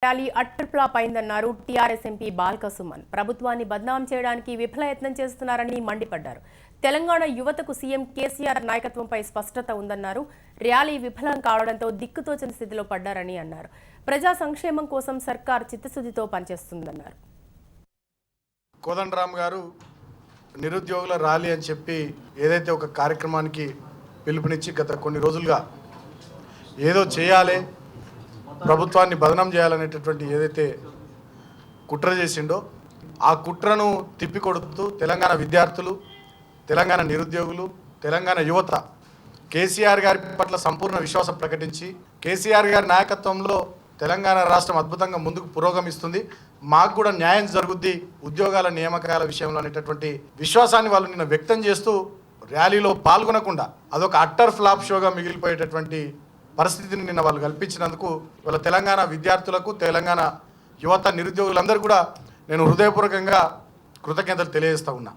Rally utter flop అయిందన్నారు TRS MP Balka Suman. ప్రభుత్వాన్ని బద్నాం చేయడానికి విఫలయత్నం చేస్తున్నారని మండిపడ్డారు. తెలంగాణ యువతకు సీఎం కేసీఆర్ నాయకత్వంపై స్పష్టత ఉందన్నారు. ర్యాలీ విఫలం కావడంతో దిక్కుతోచని స్థితిలో పడ్డారని అన్నారు. ప్రజా సంక్షేమం కోసం సర్కార్ చిత్తశుద్ధితో పనిచేస్తుందన్నారు. కోదండరామ్ గారు నిరుద్యోగుల ర్యాలీ అని చెప్పి ఏదైతే ఒక కార్యక్రమానికి పిలుపునిచ్చి గత కొన్ని రోజులుగా ఏదో చేయాలి, ప్రభుత్వాన్ని బదనం చేయాలనేటటువంటి ఏదైతే కుట్ర చేసిండో ఆ కుట్రను తిప్పికొడుతూ తెలంగాణ విద్యార్థులు, తెలంగాణ నిరుద్యోగులు, తెలంగాణ యువత కేసీఆర్ గారి పట్ల సంపూర్ణ విశ్వాసం ప్రకటించి కేసీఆర్ గారి నాయకత్వంలో తెలంగాణ రాష్ట్రం అద్భుతంగా ముందుకు పురోగమిస్తుంది, మాకు కూడా న్యాయం జరుగుద్ది ఉద్యోగాల నియామకాల విషయంలో అనేటటువంటి విశ్వాసాన్ని వాళ్ళు నిన్న వ్యక్తం చేస్తూ ర్యాలీలో పాల్గొనకుండా అదొక అట్టర్ ఫ్లాప్ షోగా మిగిలిపోయేటటువంటి పరిస్థితిని నిన్న వాళ్ళు కల్పించినందుకు వాళ్ళ తెలంగాణ విద్యార్థులకు, తెలంగాణ యువత, నిరుద్యోగులందరూ కూడా నేను హృదయపూర్వకంగా కృతజ్ఞతలు తెలియజేస్తూ ఉన్నా.